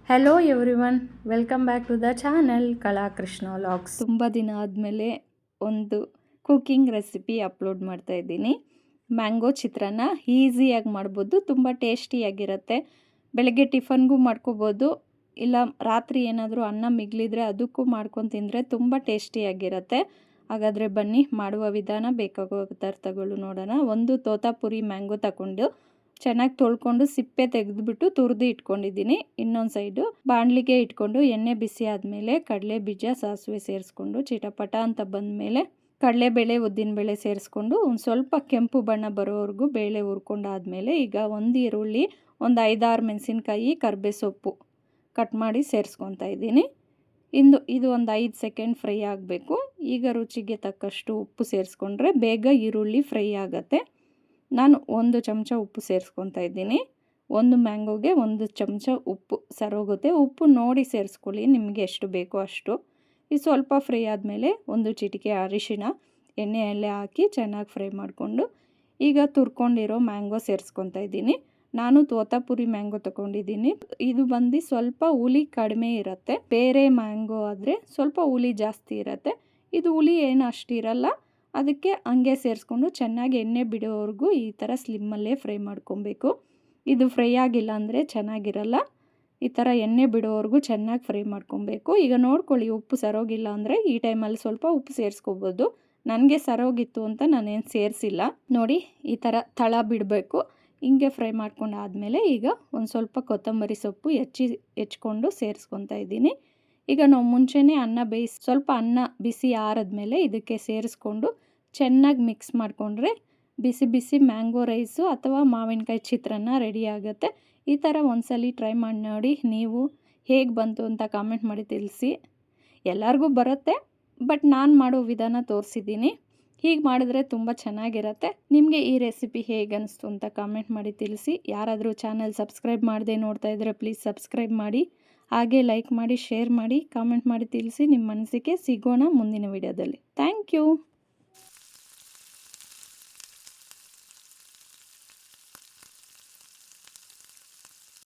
Hello everyone, welcome back to the channel Kalakrishna vlogs. ತುಂಬ ದಿನ ಆದಮೇಲೆ ಒಂದು ಕುಕಿಂಗ್ ರೆಸಿಪಿ ಅಪ್ಲೋಡ್ ಮಾಡ್ತಾ ಇದ್ದೀನಿ. ಮ್ಯಾಂಗೋ ಚಿತ್ರಾನ್ನ ಈಸಿಯಾಗಿ ಮಾಡ್ಬೋದು, ತುಂಬ ಟೇಸ್ಟಿಯಾಗಿರುತ್ತೆ. ಬೆಳಗ್ಗೆ ಟಿಫನ್ಗೂ ಮಾಡ್ಕೋಬೋದು, ಇಲ್ಲ ರಾತ್ರಿ ಏನಾದರೂ ಅನ್ನ ಮಿಗಿಲಿದ್ರೆ ಅದಕ್ಕೂ ಮಾಡ್ಕೊಂಡು ತಿಂದರೆ ತುಂಬ ಟೇಸ್ಟಿಯಾಗಿರುತ್ತೆ. ಹಾಗಾದರೆ ಬನ್ನಿ ಮಾಡುವ ವಿಧಾನ, ಬೇಕಾಗುವ ಪದಾರ್ಥಗಳು ನೋಡೋಣ. ಒಂದು ತೋತಾಪುರಿ ಮ್ಯಾಂಗೋ ತಗೊಂಡು ಚೆನ್ನಾಗಿ ತೊಳ್ಕೊಂಡು ಸಿಪ್ಪೆ ತೆಗೆದುಬಿಟ್ಟು ತುರಿದು ಇಟ್ಕೊಂಡಿದ್ದೀನಿ. ಇನ್ನೊಂದು ಸೈಡು ಬಾಣಲಿಗೆ ಇಟ್ಕೊಂಡು ಎಣ್ಣೆ ಬಿಸಿ ಆದಮೇಲೆ ಕಡಲೆ ಬೀಜ ಸಾಸಿವೆ ಸೇರಿಸ್ಕೊಂಡು ಚಿಟಪಟ ಅಂತ ಬಂದಮೇಲೆ ಕಡಲೆಬೇಳೆ ಉದ್ದಿನಬೇಳೆ ಸೇರಿಸ್ಕೊಂಡು ಒಂದು ಸ್ವಲ್ಪ ಕೆಂಪು ಬಣ್ಣ ಬರೋವರೆಗೂ ಬೇಳೆ ಹುರ್ಕೊಂಡಾದ್ಮೇಲೆ ಈಗ ಒಂದು ಈರುಳ್ಳಿ, ಒಂದು 5-6 ಮೆಣಸಿನ್ಕಾಯಿ, ಕರ್ಬೇ ಸೊಪ್ಪು ಕಟ್ ಮಾಡಿ ಸೇರಿಸ್ಕೊತಾ ಇದ್ದೀನಿ. ಇದು ಒಂದು 5 ಸೆಕೆಂಡ್ ಫ್ರೈ ಆಗಬೇಕು. ಈಗ ರುಚಿಗೆ ತಕ್ಕಷ್ಟು ಉಪ್ಪು ಸೇರಿಸ್ಕೊಂಡ್ರೆ ಬೇಗ ಈರುಳ್ಳಿ ಫ್ರೈ ಆಗುತ್ತೆ. ನಾನು 1 ಚಮಚ ಉಪ್ಪು ಸೇರಿಸ್ಕೊತಾ ಇದ್ದೀನಿ. ಒಂದು ಮ್ಯಾಂಗೋಗೆ 1 ಚಮಚ ಉಪ್ಪು ಸರೋಗುತ್ತೆ. ಉಪ್ಪು ನೋಡಿ ಸೇರಿಸ್ಕೊಳ್ಳಿ, ನಿಮಗೆ ಎಷ್ಟು ಬೇಕೋ ಅಷ್ಟು. ಇದು ಸ್ವಲ್ಪ ಫ್ರೈ ಆದಮೇಲೆ 1 ಚಿಟಿಕೆ ಅರಿಶಿಣ ಎಣ್ಣೆಯಲ್ಲೇ ಹಾಕಿ ಚೆನ್ನಾಗಿ ಫ್ರೈ ಮಾಡಿಕೊಂಡು ಈಗ ತುರ್ಕೊಂಡಿರೋ ಮ್ಯಾಂಗೋ ಸೇರಿಸ್ಕೊತಾ ಇದ್ದೀನಿ. ನಾನು ತೋತಾಪುರಿ ಮ್ಯಾಂಗೋ ತೊಗೊಂಡಿದ್ದೀನಿ. ಇದು ಬಂದು ಸ್ವಲ್ಪ ಹುಳಿ ಕಡಿಮೆ ಇರುತ್ತೆ. ಬೇರೆ ಮ್ಯಾಂಗೋ ಆದರೆ ಸ್ವಲ್ಪ ಹುಳಿ ಜಾಸ್ತಿ ಇರುತ್ತೆ. ಇದು ಹುಳಿ ಏನು ಅಷ್ಟಿರಲ್ಲ. ಅದಕ್ಕೆ ಹಂಗೆ ಸೇರಿಸ್ಕೊಂಡು ಚೆನ್ನಾಗಿ ಎಣ್ಣೆ ಬಿಡೋವರೆಗೂ ಈ ಥರ ಸ್ಲಿಮ್ಮಲ್ಲೇ ಫ್ರೈ ಮಾಡ್ಕೊಬೇಕು. ಇದು ಫ್ರೈ ಆಗಿಲ್ಲ ಅಂದರೆ ಚೆನ್ನಾಗಿರಲ್ಲ. ಈ ಥರ ಎಣ್ಣೆ ಬಿಡೋವರೆಗೂ ಚೆನ್ನಾಗಿ ಫ್ರೈ ಮಾಡ್ಕೊಬೇಕು. ಈಗ ನೋಡ್ಕೊಳ್ಳಿ, ಉಪ್ಪು ಸರೋಗಿಲ್ಲ ಅಂದರೆ ಈ ಟೈಮಲ್ಲಿ ಸ್ವಲ್ಪ ಉಪ್ಪು ಸೇರಿಸ್ಕೋಬೋದು. ನನಗೆ ಸರೋಗಿತ್ತು ಅಂತ ನಾನೇನು ಸೇರಿಸಿಲ್ಲ. ನೋಡಿ, ಈ ಥರ ತಳ ಬಿಡಬೇಕು. ಹಿಂಗೆ ಫ್ರೈ ಮಾಡ್ಕೊಂಡಾದಮೇಲೆ ಈಗ ಒಂದು ಸ್ವಲ್ಪ ಕೊತ್ತಂಬರಿ ಸೊಪ್ಪು ಹೆಚ್ಕೊಂಡು ಸೇರಿಸ್ಕೊತಾ ಇದ್ದೀನಿ. ಈಗ ನಾವು ಮುಂಚೆನೇ ಅನ್ನ ಸ್ವಲ್ಪ ಅನ್ನ ಬಿಸಿ ಆರಿದ್ಮೇಲೆ ಇದಕ್ಕೆ ಸೇರಿಸ್ಕೊಂಡು ಚೆನ್ನಾಗಿ ಮಿಕ್ಸ್ ಮಾಡಿಕೊಂಡ್ರೆ ಬಿಸಿ ಬಿಸಿ ಮ್ಯಾಂಗೋ ರೈಸು ಅಥವಾ ಮಾವಿನಕಾಯಿ ಚಿತ್ರಾನ್ನ ರೆಡಿ ಆಗುತ್ತೆ. ಈ ಥರ ಒಂದ್ಸಲಿ ಟ್ರೈ ಮಾಡಿ ನೋಡಿ. ನೀವು ಹೇಗೆ ಬಂತು ಅಂತ ಕಾಮೆಂಟ್ ಮಾಡಿ ತಿಳಿಸಿ. ಎಲ್ಲರಿಗೂ ಬರುತ್ತೆ, ಬಟ್ ನಾನು ಮಾಡೋ ವಿಧಾನ ತೋರಿಸಿದ್ದೀನಿ. ಹೀಗೆ ಮಾಡಿದ್ರೆ ತುಂಬ ಚೆನ್ನಾಗಿರುತ್ತೆ. ನಿಮಗೆ ಈ ರೆಸಿಪಿ ಹೇಗೆ ಅನಿಸ್ತು ಅಂತ ಕಾಮೆಂಟ್ ಮಾಡಿ ತಿಳಿಸಿ. ಯಾರಾದರೂ ಚಾನಲ್ ಸಬ್ಸ್ಕ್ರೈಬ್ ಮಾಡದೆ ನೋಡ್ತಾ ಇದ್ದರೆ ಪ್ಲೀಸ್ ಸಬ್ಸ್ಕ್ರೈಬ್ ಮಾಡಿ. ಹಾಗೆ ಲೈಕ್ ಮಾಡಿ, ಶೇರ್ ಮಾಡಿ, ಕಾಮೆಂಟ್ ಮಾಡಿ ತಿಳಿಸಿ ನಿಮ್ಮ ಅನಿಸಿಕೆ. ಸಿಗೋಣ ಮುಂದಿನ ವಿಡಿಯೋದಲ್ಲಿ. Thank you.